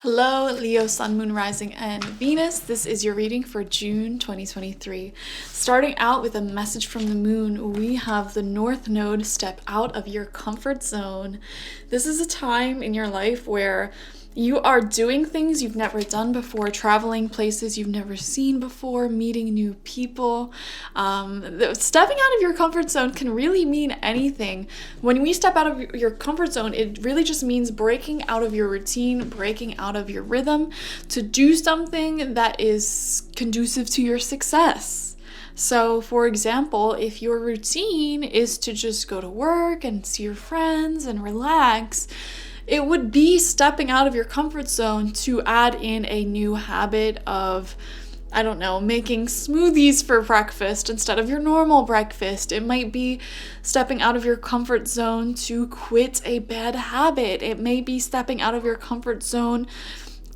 Hello, Leo, Sun, Moon, Rising, and Venus. This is your reading for June 2023. Starting out with a message from the moon, we have the North Node step out of your comfort zone. This is a time in your life where you are doing things you've never done before, traveling places you've never seen before, meeting new people. Stepping out of your comfort zone can really mean anything. When we step out of your comfort zone, it really just means breaking out of your routine, breaking out of your rhythm to do something that is conducive to your success. So, for example, if your routine is to just go to work and see your friends and relax, it would be stepping out of your comfort zone to add in a new habit of, making smoothies for breakfast instead of your normal breakfast. It might be stepping out of your comfort zone to quit a bad habit. It may be stepping out of your comfort zone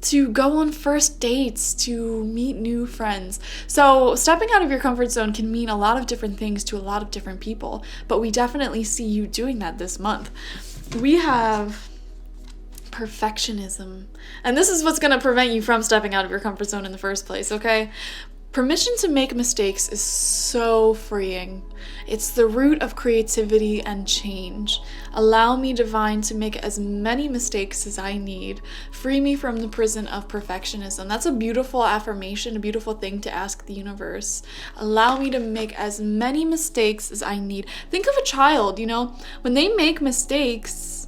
to go on first dates, to meet new friends. So stepping out of your comfort zone can mean a lot of different things to a lot of different people, but we definitely see you doing that this month. We have perfectionism. And this is what's going to prevent you from stepping out of your comfort zone in the first place, okay? Permission to make mistakes is so freeing. It's the root of creativity and change. Allow me, divine, to make as many mistakes as I need. Free me from the prison of perfectionism. That's a beautiful affirmation, a beautiful thing to ask the universe. Allow me to make as many mistakes as I need. Think of a child, when they make mistakes,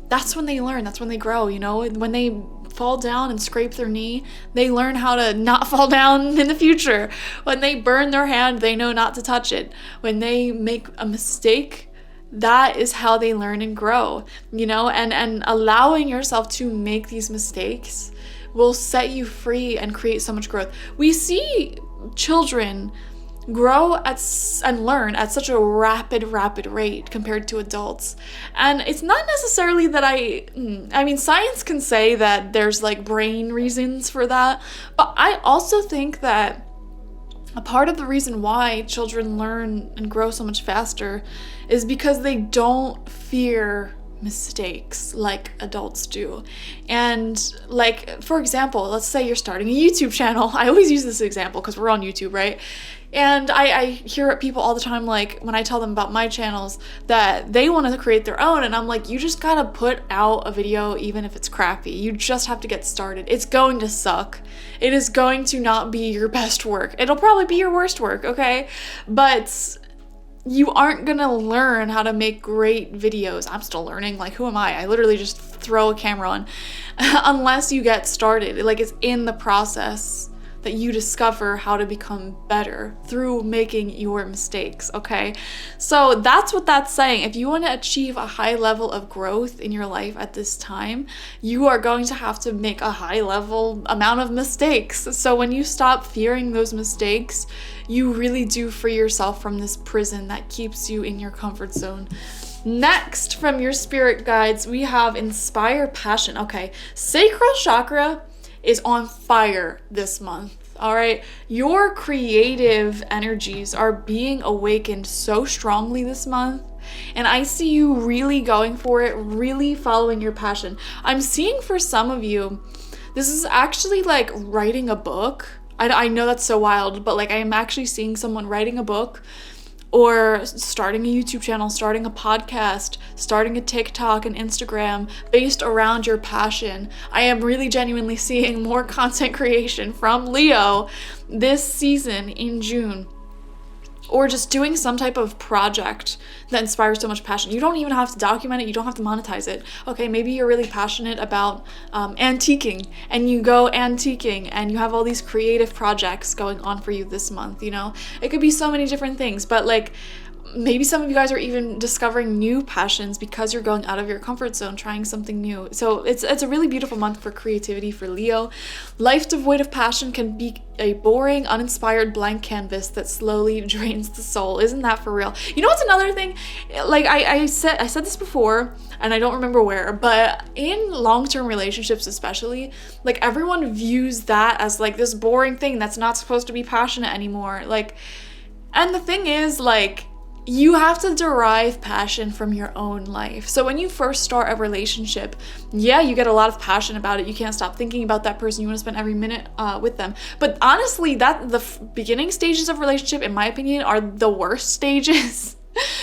that's when they learn, that's when they grow, when they fall down and scrape their knee, they learn how to not fall down in the future. When they burn their hand, they know not to touch it. When they make a mistake, that is how they learn and grow, and allowing yourself to make these mistakes will set you free and create so much growth. We see children grow and learn at such a rapid rate compared to adults. And it's not necessarily that science can say that there's brain reasons for that, but I also think that a part of the reason why children learn and grow so much faster is because they don't fear mistakes like adults do. And for example, let's say you're starting a YouTube channel. I always use this example because we're on YouTube, right? And I hear people all the time, when I tell them about my channels, that they want to create their own, and I'm like, you just gotta put out a video even if it's crappy. You just have to get started. It's going to suck. It is going to not be your best work. It'll probably be your worst work, okay? But you aren't gonna learn how to make great videos. I'm still learning. Who am I? I literally just throw a camera on unless you get started. It's in the process that you discover how to become better through making your mistakes, okay? So that's what that's saying. If you want to achieve a high level of growth in your life at this time, you are going to have to make a high level amount of mistakes. So when you stop fearing those mistakes, you really do free yourself from this prison that keeps you in your comfort zone. Next, from your spirit guides, we have Inspire Passion. Okay, sacral chakra is on fire this month, all right? Your creative energies are being awakened so strongly this month, and I see you really going for it, really following your passion. I'm seeing for some of you, this is actually writing a book. I know that's so wild, but I am actually seeing someone writing a book, or starting a YouTube channel, starting a podcast, starting a TikTok and Instagram based around your passion. I am really genuinely seeing more content creation from Leo this season in June. Or just doing some type of project that inspires so much passion. You don't even have to document it. You don't have to monetize it. Okay, maybe you're really passionate about antiquing, and you go antiquing, and you have all these creative projects going on for you this month, It could be so many different things, but maybe some of you guys are even discovering new passions because you're going out of your comfort zone, trying something new. So it's a really beautiful month for creativity for Leo. Life devoid of passion can be a boring, uninspired blank canvas that slowly drains the soul. Isn't that for real? What's another thing? I said this before, and I don't remember where, but in long-term relationships especially, everyone views that as this boring thing that's not supposed to be passionate anymore. And the thing is, you have to derive passion from your own life. So when you first start a relationship, yeah, you get a lot of passion about it. You can't stop thinking about that person. You want to spend every minute with them. But honestly, the beginning stages of relationship, in my opinion, are the worst stages.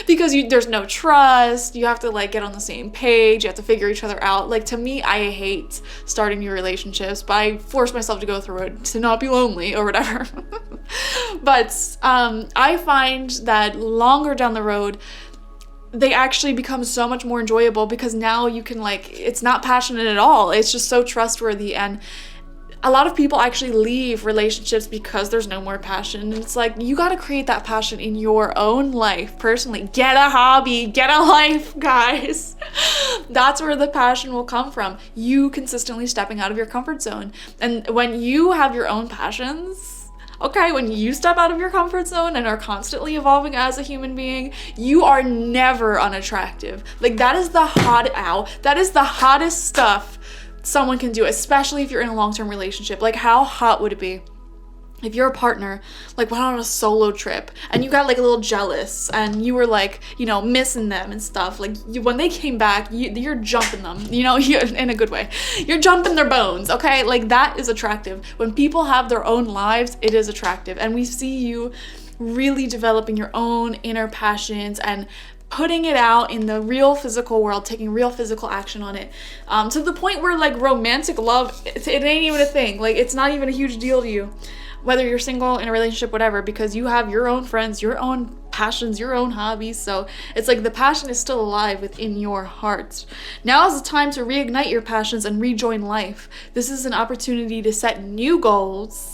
Because there's no trust, you have to like get on the same page, you have to figure each other out. Like, to me, I hate starting new relationships, but I force myself to go through it to not be lonely or whatever. But I find that longer down the road, they actually become so much more enjoyable, because now you can like, it's not passionate at all, it's just so trustworthy. And a lot of people actually leave relationships because there's no more passion. And it's like, you got to create that passion in your own life personally. Get a hobby, get a life, guys. That's where the passion will come from. You consistently stepping out of your comfort zone. And when you have your own passions, okay, when you step out of your comfort zone and are constantly evolving as a human being, you are never unattractive. Like, that is the that is the hottest stuff someone can do, especially if you're in a long-term relationship. Like, how hot would it be if your partner like went on a solo trip and you got like a little jealous and you were like, you know, missing them and stuff. Like, when they came back, you're jumping them, you know, in a good way. You're jumping their bones, okay? Like, that is attractive. When people have their own lives, it is attractive. And we see you really developing your own inner passions and putting it out in the real physical world, taking real physical action on it, to the point where like romantic love, it ain't even a thing. Like, it's not even a huge deal to you, whether you're single, in a relationship, whatever, because you have your own friends, your own passions, your own hobbies. So it's like the passion is still alive within your heart. Now is the time to reignite your passions and rejoin life. This is an opportunity to set new goals,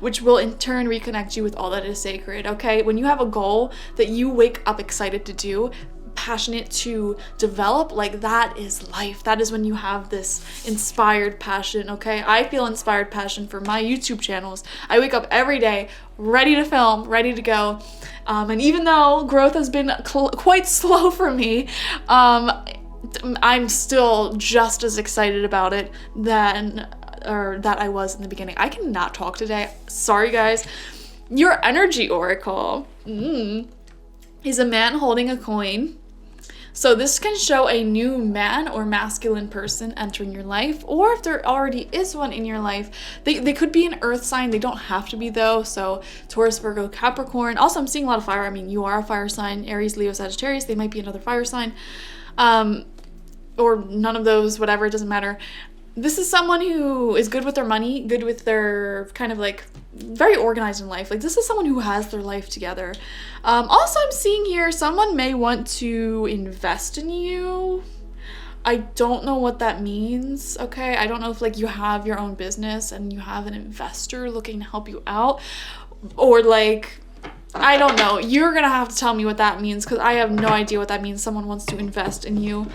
which will in turn reconnect you with all that is sacred, okay? When you have a goal that you wake up excited to do, passionate to develop, like, that is life. That is when you have this inspired passion, okay? I feel inspired passion for my YouTube channels. I wake up every day ready to film, ready to go. And even though growth has been quite slow for me, I'm still just as excited about it that I was in the beginning. I cannot talk today. Sorry, guys. Your energy oracle is a man holding a coin. So this can show a new man or masculine person entering your life, or if there already is one in your life, they could be an earth sign. They don't have to be, though. So Taurus, Virgo, Capricorn. Also, I'm seeing a lot of fire. I mean, you are a fire sign. Aries, Leo, Sagittarius. They might be another fire sign. Or none of those, whatever. It doesn't matter. This is someone who is good with their money, good with their kind of like very organized in life. Like, this is someone who has their life together. Also, I'm seeing here someone may want to invest in you. I don't know what that means, okay? I don't know if like you have your own business and you have an investor looking to help you out, or like, I don't know. You're gonna have to tell me what that means, because I have no idea what that means. Someone wants to invest in you.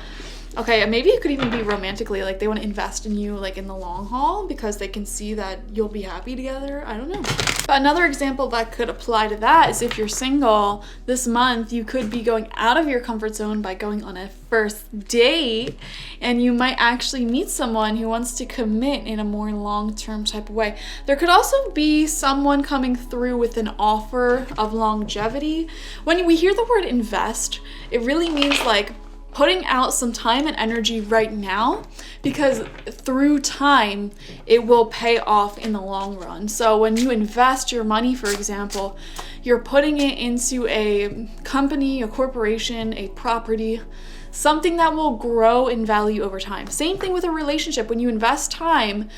Okay, maybe it could even be romantically, like they want to invest in you like in the long haul because they can see that you'll be happy together. I don't know. But another example that could apply to that is if you're single this month, you could be going out of your comfort zone by going on a first date, and you might actually meet someone who wants to commit in a more long-term type of way. There could also be someone coming through with an offer of longevity. When we hear the word invest, it really means like putting out some time and energy right now, because through time it will pay off in the long run. So when you invest your money, for example, you're putting it into a company, a corporation, a property, something that will grow in value over time. Same thing with a relationship. When you invest time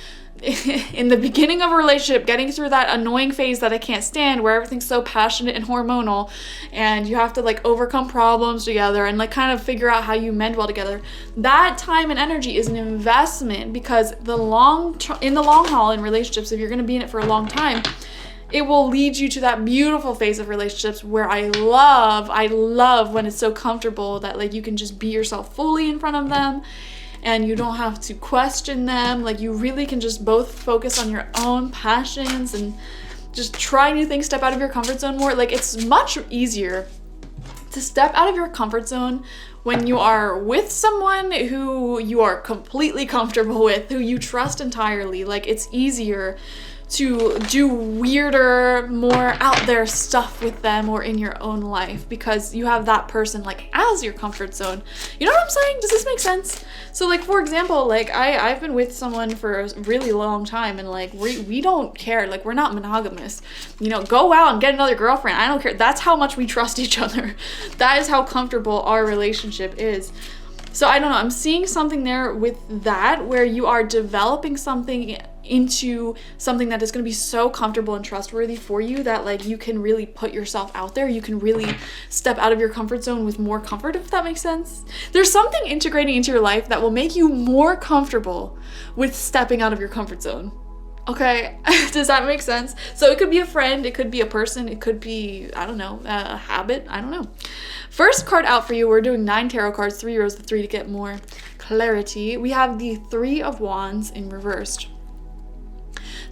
in the beginning of a relationship, getting through that annoying phase that I can't stand, where everything's so passionate and hormonal, and you have to like overcome problems together and like kind of figure out how you mend well together. That time and energy is an investment, because in the long haul in relationships, if you're going to be in it for a long time, it will lead you to that beautiful phase of relationships where I love when it's so comfortable that like you can just be yourself fully in front of them and you don't have to question them. Like, you really can just both focus on your own passions and just try new things, step out of your comfort zone more. Like, it's much easier to step out of your comfort zone when you are with someone who you are completely comfortable with, who you trust entirely. Like, it's easier to do weirder, more out there stuff with them or in your own life because you have that person like as your comfort zone. You know what I'm saying? Does this make sense? So like, for example, like I've been with someone for a really long time and like we don't care. Like we're not monogamous. You know, go out and get another girlfriend. I don't care. That's how much we trust each other. That is how comfortable our relationship is. So I don't know, I'm seeing something there with that where you are developing something into something that is going to be so comfortable and trustworthy for you that like you can really put yourself out there. You can really step out of your comfort zone with more comfort, if that makes sense. There's something integrating into your life that will make you more comfortable with stepping out of your comfort zone. Okay, does that make sense? So it could be a friend, it could be a person, it could be, I don't know, a habit, I don't know. First card out for you, we're doing 9 tarot cards, 3 rows of 3 to get more clarity. We have the 3 of Wands in reversed.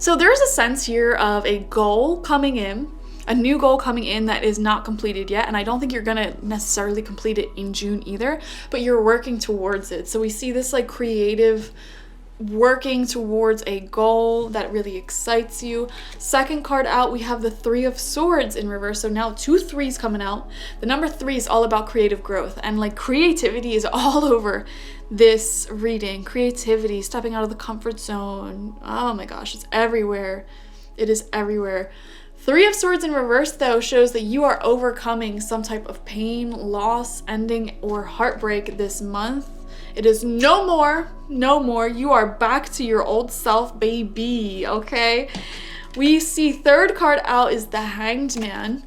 So there's a sense here of a goal coming in, a new goal coming in that is not completed yet, and I don't think you're gonna necessarily complete it in June either, but you're working towards it. So we see this like creative working towards a goal that really excites you. Second card out, we have the 3 of Swords in reverse. So now 2 3s coming out. The number 3 is all about creative growth, and like creativity is all over this reading. Creativity, stepping out of the comfort zone. Oh my gosh, it's everywhere. It is everywhere. 3 of Swords in reverse though shows that you are overcoming some type of pain, loss, ending, or heartbreak this month. It is no more. You are back to your old self, baby, okay? We see third card out is the Hanged Man.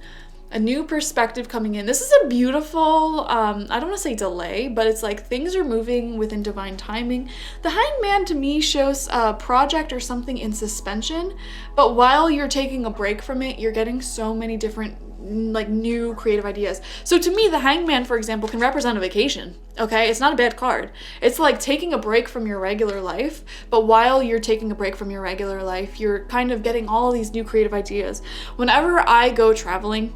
A new perspective coming in. This is a beautiful, I don't want to say delay, but it's like things are moving within divine timing. The Hanged Man to me shows a project or something in suspension, but while you're taking a break from it, you're getting so many different like new creative ideas. So to me, the Hanged Man, for example, can represent a vacation. Okay, it's not a bad card. It's like taking a break from your regular life, but while you're taking a break from your regular life, you're kind of getting all these new creative ideas. Whenever I go traveling,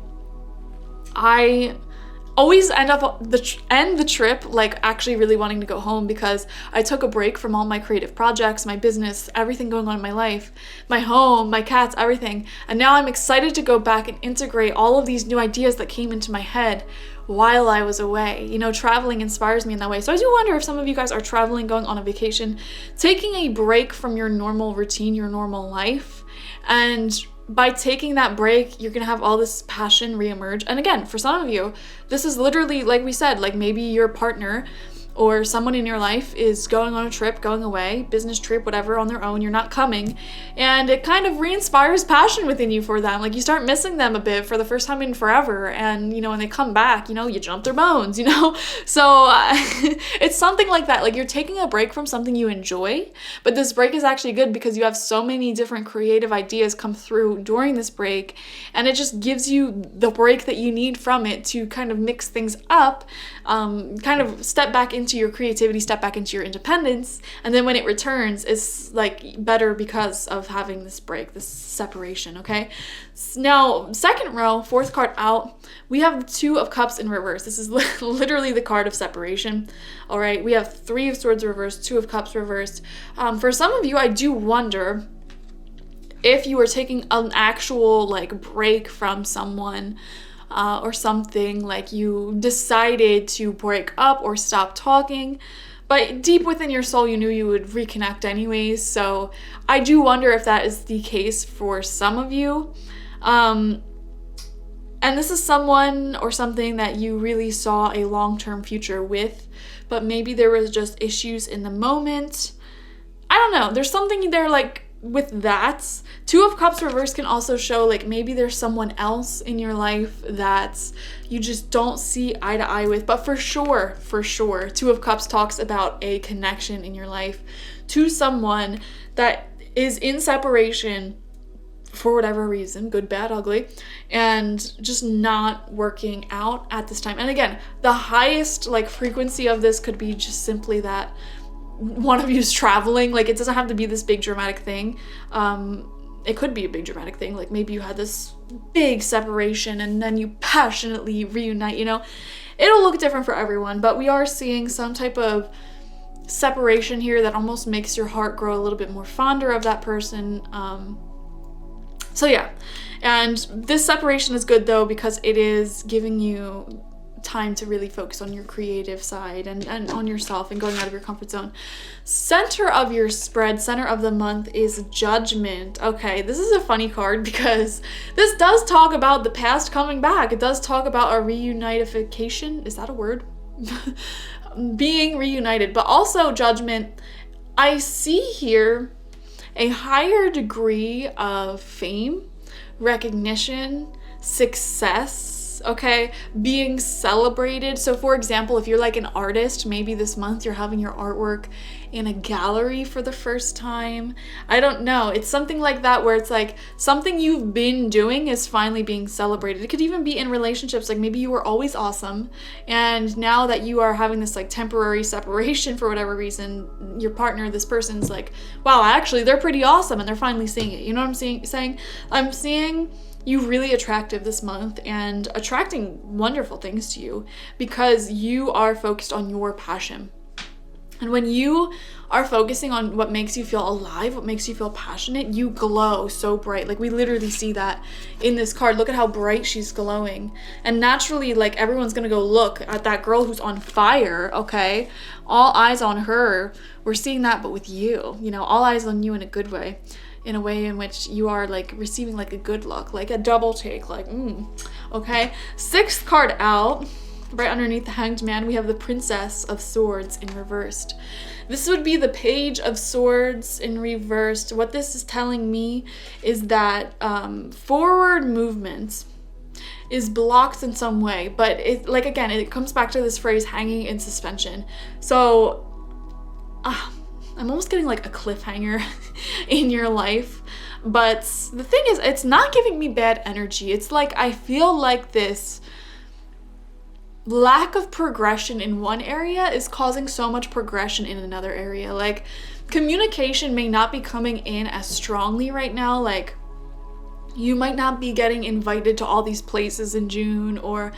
I always end the trip like actually really wanting to go home because I took a break from all my creative projects, my business, everything going on in my life, my home, my cats, everything. And now I'm excited to go back and integrate all of these new ideas that came into my head while I was away. You know, traveling inspires me in that way. So I do wonder if some of you guys are traveling, going on a vacation, taking a break from your normal routine, your normal life, and by taking that break, you're gonna have all this passion reemerge. And again, for some of you, this is literally, like we said, like maybe your partner or someone in your life is going on a trip, going away, business trip, whatever, on their own, you're not coming, and it kind of re-inspires passion within you for them. Like you start missing them a bit for the first time in forever, and you know, when they come back, you know, you jump their bones, you know? So it's something like that. Like you're taking a break from something you enjoy, but this break is actually good because you have so many different creative ideas come through during this break, and it just gives you the break that you need from it to kind of mix things up, kind of step back into your creativity, step back into your independence, and then when it returns, it's like better because of having this break, this separation, okay? Now, second row, fourth card out, we have the 2 of Cups in reverse. This is literally the card of separation, all right? We have 3 of Swords reversed, 2 of Cups reversed. For some of you, I do wonder if you are taking an actual like break from someone, or something, like you decided to break up or stop talking, but deep within your soul you knew you would reconnect anyways. So I do wonder if that is the case for some of you. And this is someone or something that you really saw a long-term future with, but maybe there was just issues in the moment. I don't know. There's something there like with that. 2 of Cups reverse can also show like maybe there's someone else in your life that you just don't see eye to eye with, but for sure 2 of Cups talks about a connection in your life to someone that is in separation for whatever reason, good, bad, ugly, and just not working out at this time. And again, the highest like frequency of this could be just simply that one of you's traveling. Like it doesn't have to be this big dramatic thing. It could be a big dramatic thing, like maybe you had this big separation and then you passionately reunite, you know. It'll look different for everyone, but we are seeing some type of separation here that almost makes your heart grow a little bit more fonder of that person. So yeah, and this separation is good though because it is giving you time to really focus on your creative side and on yourself and going out of your comfort zone. Center of your spread, center of the month is Judgment. Okay, this is a funny card because this does talk about the past coming back. It does talk about a reunification. Is that a word? Being reunited, but also Judgment. I see here a higher degree of fame, recognition, success, okay, being celebrated. So for example, if you're like an artist, maybe this month you're having your artwork in a gallery for the first time. I don't know. It's something like that where it's like something you've been doing is finally being celebrated. It could even be in relationships. Like maybe you were always awesome, and now that you are having this like temporary separation for whatever reason, your partner, this person's like, wow, actually they're pretty awesome, and they're finally seeing it. You know what I'm saying? I'm seeing you really attractive this month and attracting wonderful things to you because you are focused on your passion. And when you are focusing on what makes you feel alive, what makes you feel passionate, you glow so bright. Like we literally see that in this card. Look at how bright she's glowing. And naturally, like everyone's gonna go look at that girl who's on fire, okay? All eyes on her. We're seeing that, but with you, you know, all eyes on you in a good way. In a way in which you are like receiving like a good look, like a double take, like, okay? Sixth card out, right underneath the Hanged Man, we have the Princess of Swords in reversed. This would be the Page of Swords in reversed. What this is telling me is that forward movement is blocked in some way, but it, like, again, it comes back to this phrase, hanging in suspension. So, I'm almost getting like a cliffhanger in your life, but the thing is, it's not giving me bad energy. It's like I feel like this lack of progression in one area is causing so much progression in another area. Like communication may not be coming in as strongly right now. Like you might not be getting invited to all these places in June or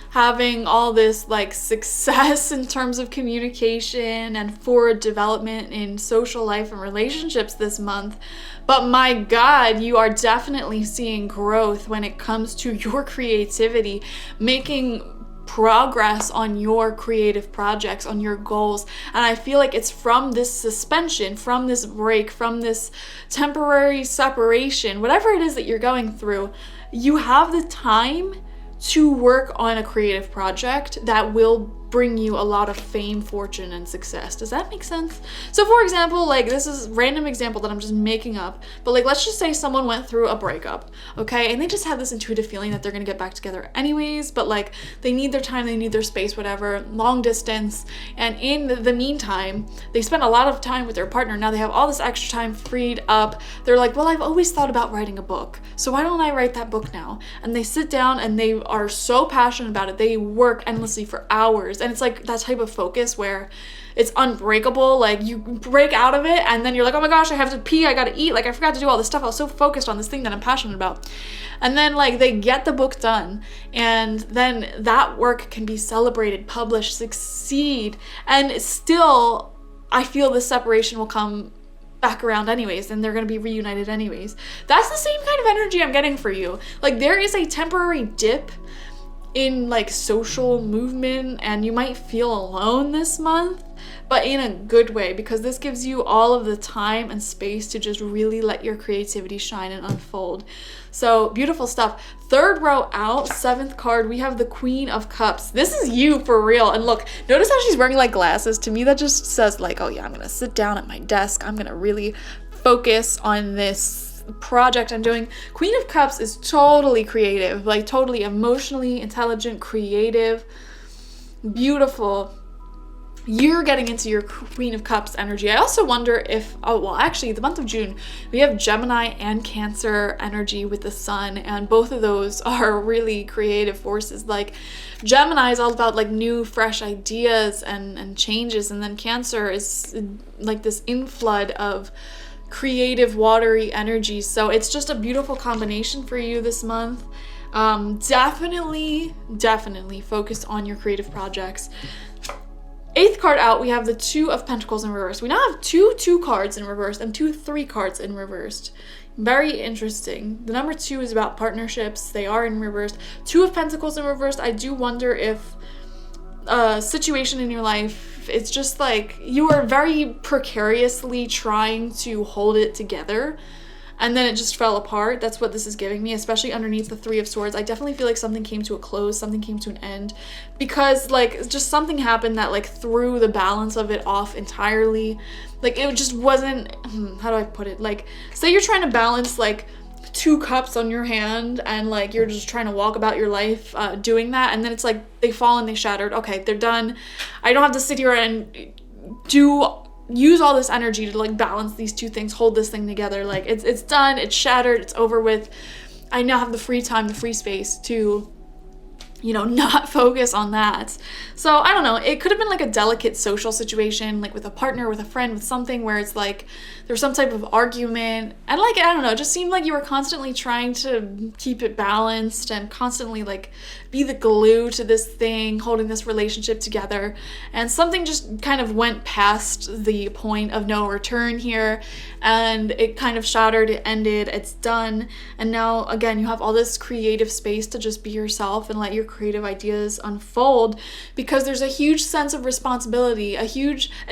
having all this like success in terms of communication and forward development in social life and relationships this month. But my God, you are definitely seeing growth when it comes to your creativity, making progress on your creative projects, on your goals. And I feel like it's from this suspension, from this break, from this temporary separation, whatever it is that you're going through, you have the time to work on a creative project that will bring you a lot of fame, fortune, and success. Does that make sense? So for example, like this is a random example that I'm just making up, but like let's just say someone went through a breakup, okay, and they just had this intuitive feeling that they're gonna get back together anyways, but like they need their time, they need their space, whatever, long distance, and in the meantime, they spent a lot of time with their partner. Now they have all this extra time freed up. They're like, well, I've always thought about writing a book, so why don't I write that book now? And they sit down and they are so passionate about it. They work endlessly for hours. And it's like that type of focus where it's unbreakable. Like you break out of it and then you're like, oh my gosh, I have to pee, I gotta eat. Like I forgot to do all this stuff. I was so focused on this thing that I'm passionate about. And then like they get the book done and then that work can be celebrated, published, succeed. And still, I feel this separation will come back around anyways, and they're going to be reunited anyways. That's the same kind of energy I'm getting for you. Like there is a temporary dip in like social movement and you might feel alone this month, but in a good way, because this gives you all of the time and space to just really let your creativity shine and unfold. So beautiful stuff. Third row out, seventh card, we have the Queen of Cups. This is you for real. And look, notice how she's wearing like glasses. To me, that just says like, oh yeah, I'm gonna sit down at my desk. I'm gonna really focus on this project I'm doing. Queen of Cups is totally creative, like totally emotionally intelligent, creative, beautiful. You're getting into your Queen of Cups energy. I also wonder if, oh, well, actually, the month of June, we have Gemini and Cancer energy with the sun, and both of those are really creative forces. Like, Gemini is all about, like, new, fresh ideas and changes, and then Cancer is, like, this inflood of creative, watery energy. So it's just a beautiful combination for you this month. Definitely focus on your creative projects. 8th card out, we have the 2 of Pentacles in reverse. We now have 2 cards in reverse and 3 cards in reversed. Very interesting. The number 2 is about partnerships. They are in reverse. 2 of Pentacles in reverse. I do wonder if a situation in your life, it's just like you are very precariously trying to hold it together, and then it just fell apart. That's what this is giving me, especially underneath the 3 of Swords. I definitely feel like something came to a close, something came to an end, because like just something happened that like threw the balance of it off entirely. Like it just wasn't, how do I put it? Like say you're trying to balance like 2 cups on your hand and like you're just trying to walk about your life doing that, and then it's like they fall and they shattered. Okay, they're done. I don't have to sit here and use all this energy to like balance these 2 things, hold this thing together. Like it's done, it's shattered, it's over with. I now have the free time, the free space to, you know, not focus on that. So I don't know, it could have been like a delicate social situation, like with a partner, with a friend, with something where it's like there's some type of argument, and like, I don't know, it just seemed like you were constantly trying to keep it balanced and constantly like be the glue to this thing, holding this relationship together, and something just kind of went past the point of no return here, and it kind of shattered, it ended, it's done, and now again you have all this creative space to just be yourself and let your creative ideas unfold, because there's a huge sense of responsibility, and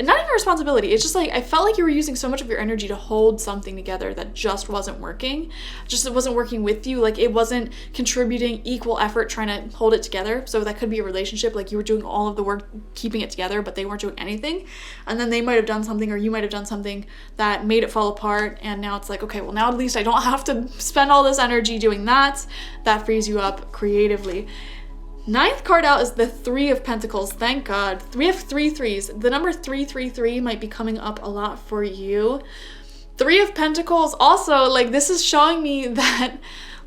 not even responsibility, it's just like I felt like you were using so much of your energy to hold something together that just wasn't working, it wasn't working with you, like it wasn't contributing equal effort trying to hold it together. So that could be a relationship, like you were doing all of the work keeping it together but they weren't doing anything, and then they might have done something, or you might have done something that made it fall apart, and now it's like, okay, well now at least I don't have to spend all this energy doing that. That frees you up creatively. 9th card out is the 3 of Pentacles. Thank God. We have 3 threes. The number 333 might be coming up a lot for you. 3 of Pentacles also, like this is showing me that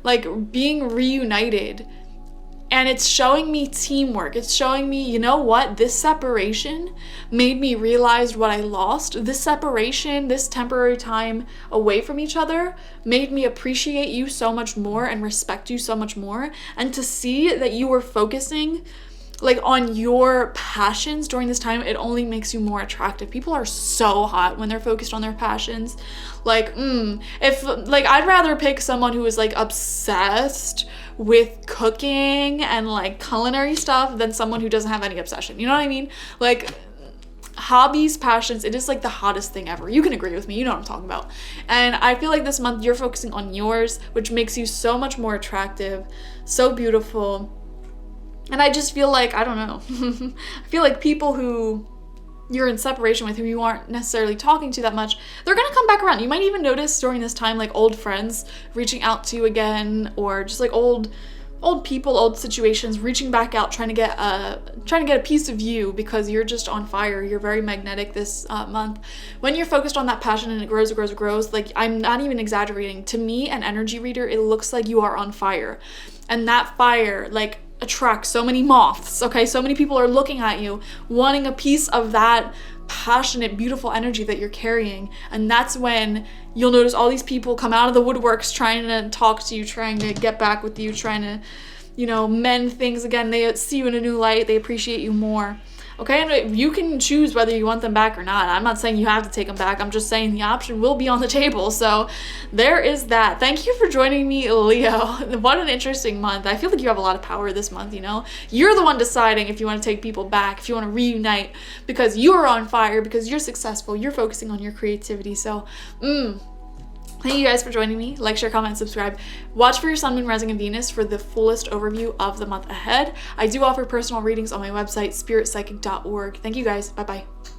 like being reunited, and it's showing me teamwork. It's showing me, you know what, this separation made me realize what I lost. This separation, this temporary time away from each other made me appreciate you so much more and respect you so much more. And to see that you were focusing like on your passions during this time, it only makes you more attractive. People are so hot when they're focused on their passions. Like, if like I'd rather pick someone who is like obsessed with cooking and like culinary stuff than someone who doesn't have any obsession. You know what I mean? Like hobbies, passions, it is like the hottest thing ever. You can agree with me, you know what I'm talking about. And I feel like this month you're focusing on yours, which makes you so much more attractive, so beautiful. And I just feel like, I don't know, I feel like people who you're in separation with, who you aren't necessarily talking to that much, they're gonna come back around. You might even notice during this time like old friends reaching out to you again, or just like old people, old situations reaching back out, trying to get a piece of you, because you're just on fire. You're very magnetic this month. When you're focused on that passion and it grows, it grows, it grows, like I'm not even exaggerating. To me, an energy reader, it looks like you are on fire, and that fire like attract so many moths, okay? So many people are looking at you, wanting a piece of that passionate, beautiful energy that you're carrying. And that's when you'll notice all these people come out of the woodworks trying to talk to you, trying to get back with you, trying to, you know, mend things again. They see you in a new light, they appreciate you more. Okay, and you can choose whether you want them back or not. I'm not saying you have to take them back. I'm just saying the option will be on the table. So there is that. Thank you for joining me, Leo. What an interesting month. I feel like you have a lot of power this month, you know? You're the one deciding if you want to take people back, if you want to reunite, because you're on fire, because you're successful, you're focusing on your creativity. So, thank you guys for joining me. Like, share, comment, subscribe. Watch for your Sun, Moon, Rising, and Venus for the fullest overview of the month ahead. I do offer personal readings on my website, spiritpsychic.org. Thank you guys. Bye-bye.